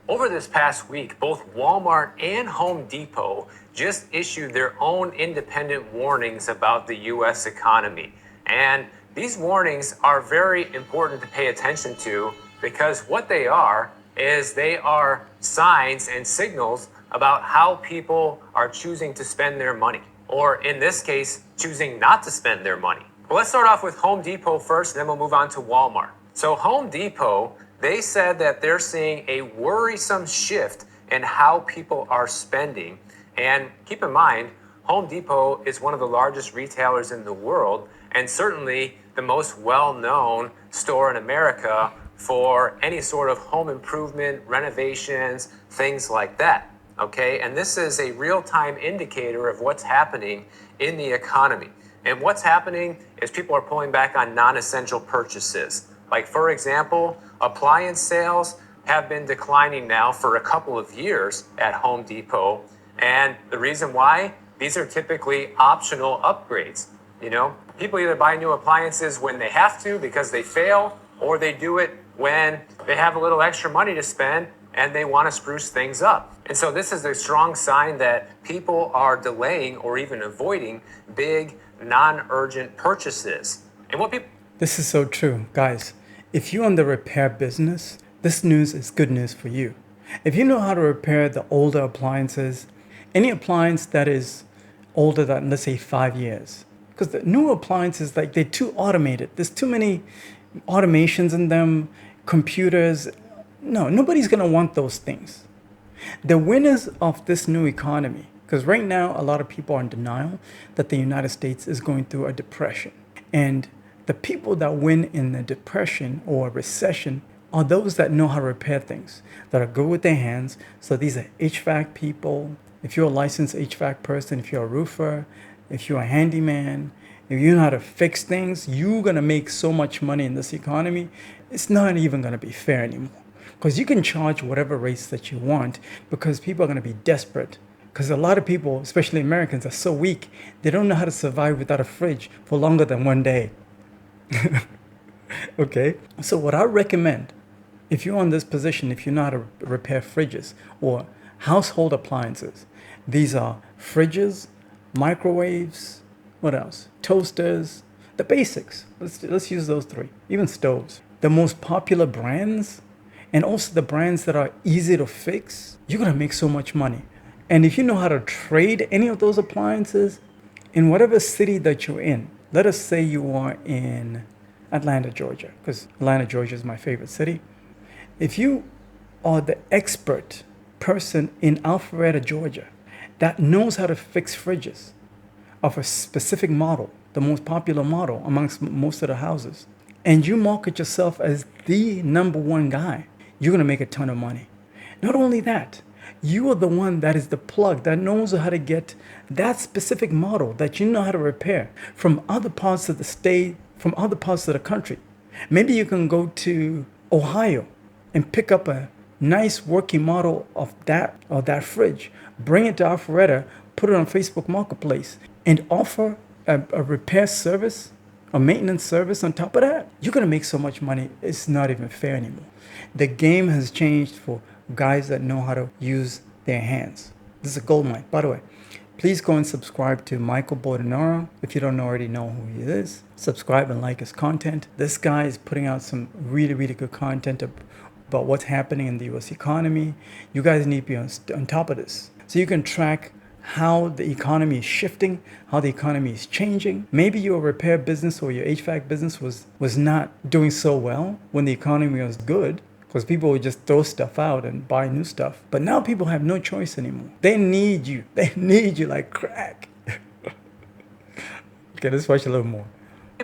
Over this past week, both Walmart and Home Depot just issued their own independent warnings about the US economy. And these warnings are very important to pay attention to because what they are is they are signs and signals about how people are choosing to spend their money, or in this case, choosing not to spend their money. Well, let's start off with Home Depot first, and then we'll move on to Walmart. So Home Depot, they said that they're seeing a worrisome shift in how people are spending. And keep in mind, Home Depot is one of the largest retailers in the world, and certainly the most well-known store in America for any sort of home improvement, renovations, things like that. Okay, and this is a real-time indicator of what's happening in the economy. And what's happening is people are pulling back on non-essential purchases. Like, for example, appliance sales have been declining now for a couple of years at Home Depot. And the reason why? These are typically optional upgrades. You know, people either buy new appliances when they have to because they fail, or they do it when they have a little extra money to spend and they want to spruce things up. And so this is a strong sign that people are delaying or even avoiding big non-urgent purchases. And what people This is so true, guys. If you're in the repair business, this news is good news for you. If you know how to repair the older appliances, any appliance that is older than, let's say, 5 years, because the new appliances, like, they're too automated. There's too many automations in them, computers. No, nobody's gonna want those things. The winners of this new economy, because right now a lot of people are in denial that the United States is going through a depression. And the people that win in a depression or a recession are those that know how to repair things, that are good with their hands. So these are HVAC people. If you're a licensed HVAC person, if you're a roofer, if you're a handyman, if you know how to fix things, you're going to make so much money in this economy. It's not even going to be fair anymore. Because you can charge whatever rates that you want because people are going to be desperate. Because a lot of people, especially Americans, are so weak, they don't know how to survive without a fridge for longer than one day. Okay? So what I recommend, if you're in this position, if you know how to repair fridges or household appliances, these are fridges, microwaves, what else? Toasters, the basics. Let's use those three. Even stoves. The most popular brands, and also the brands that are easy to fix, you're gonna make so much money. And if you know how to trade any of those appliances in whatever city that you're in, let us say you are in Atlanta, Georgia, because Atlanta, Georgia is my favorite city. If you are the expert person in Alpharetta, Georgia, that knows how to fix fridges of a specific model, the most popular model amongst most of the houses, and you market yourself as the number one guy, you're going to make a ton of money. Not only that, you are the one that is the plug that knows how to get that specific model that you know how to repair from other parts of the state, from other parts of the country. Maybe you can go to Ohio and pick up a nice working model of that fridge, bring it to Alpharetta, put it on Facebook Marketplace, and offer a repair service, a maintenance service on top of that. You're gonna make so much money, it's not even fair anymore. The game has changed for guys that know how to use their hands. This is a gold mine. By the way, please go and subscribe to Michael Bordenaro. If you don't already know who he is, subscribe and like his content. This guy is putting out some really, really good content about what's happening in the US economy. You guys need to be on top of this so you can track how the economy is shifting, how the economy is changing. Maybe your repair business or your HVAC business was not doing so well when the economy was good, because people would just throw stuff out and buy new stuff. But now people have no choice anymore. They need you. They need you like crack. Okay, let's watch a little more.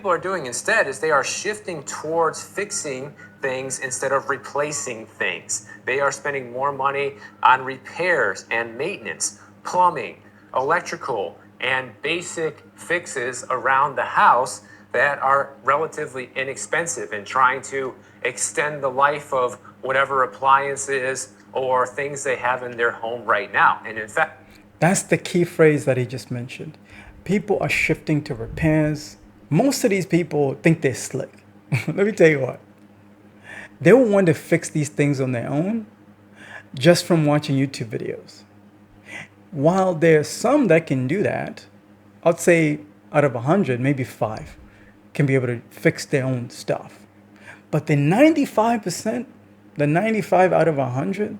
are doing instead is they are shifting towards fixing things instead of replacing things. They are spending more money on repairs and maintenance, plumbing, electrical, and basic fixes around the house that are relatively inexpensive, and trying to extend the life of whatever appliances or things they have in their home right now. And in fact, that's the key phrase that he just mentioned. People are shifting to repairs. Most of these people think they're slick. Let me tell you what. They will want to fix these things on their own. just from watching YouTube videos. While there's some that can do that, I'd say out of 100, maybe 5 can be able to fix their own stuff. But the 95%, the 95 out of 100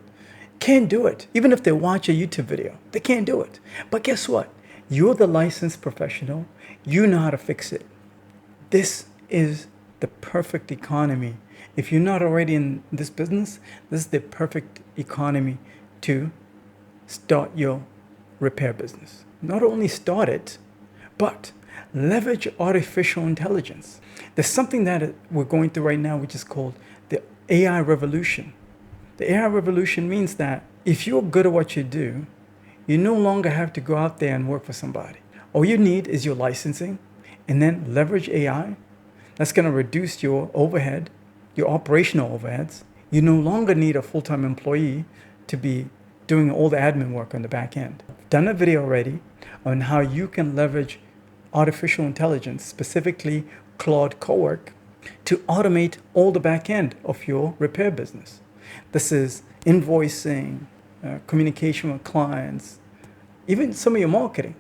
can't do it. Even if they watch a YouTube video, they can't do it. But guess what? You're the licensed professional. You know how to fix it. This is the perfect economy. If you're not already in this business, this is the perfect economy to start your repair business. Not only start it, but leverage artificial intelligence. There's something that we're going through right now, which is called the AI revolution. The AI revolution means that if you're good at what you do, you no longer have to go out there and work for somebody. All you need is your licensing, and then leverage AI. That's going to reduce your overhead, your operational overheads. You no longer need a full-time employee to be doing all the admin work on the back end. I've done a video already on how you can leverage artificial intelligence, specifically Claude Cowork, to automate all the back end of your repair business. This is invoicing, communication with clients, even some of your marketing.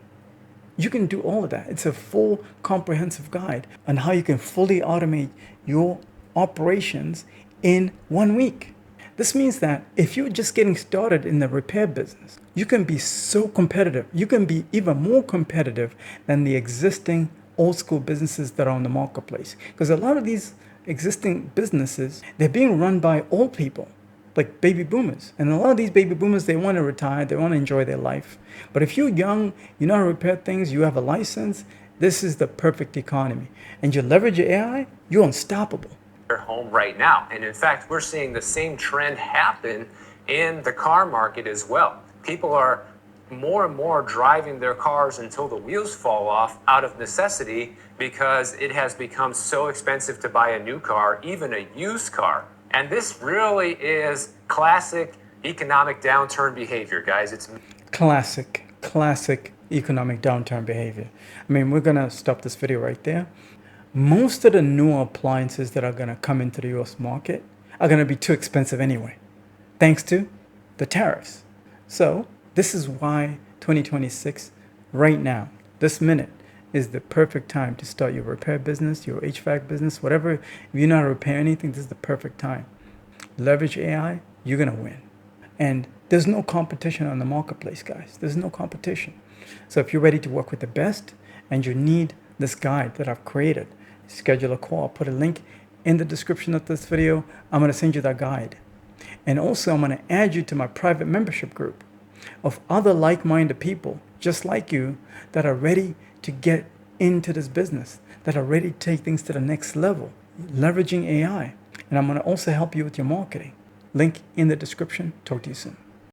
You can do all of that. It's a full comprehensive guide on how you can fully automate your operations in 1 week. This means that if you're just getting started in the repair business, you can be so competitive. You can be even more competitive than the existing old school businesses that are on the marketplace. Because a lot of these existing businesses, they're being run by old people, like baby boomers. And a lot of these baby boomers, they want to retire, they want to enjoy their life. But if you're young, you know how to repair things, you have a license, this is the perfect economy. And you leverage your AI, you're unstoppable. Home right now. And in fact, we're seeing the same trend happen in the car market as well. People are more and more driving their cars until the wheels fall off out of necessity because it has become so expensive to buy a new car, even a used car. And this really is classic economic downturn behavior, guys. It's Classic economic downturn behavior. I mean, we're going to stop this video right there. Most of the newer appliances that are going to come into the US market are going to be too expensive anyway, thanks to the tariffs. So this is why 2026, right now, this minute, is the perfect time to start your repair business, your HVAC business, whatever. If you know how to repair anything, this is the perfect time. Leverage AI, you're going to win. And there's no competition on the marketplace, guys. There's no competition. So if you're ready to work with the best and you need this guide that I've created, schedule a call. I'll put a link in the description of this video. I'm going to send you that guide. And also, I'm going to add you to my private membership group of other like-minded people just like you that are ready to get into this business, that are ready to take things to the next level, leveraging AI. And I'm going to also help you with your marketing. Link in the description. Talk to you soon.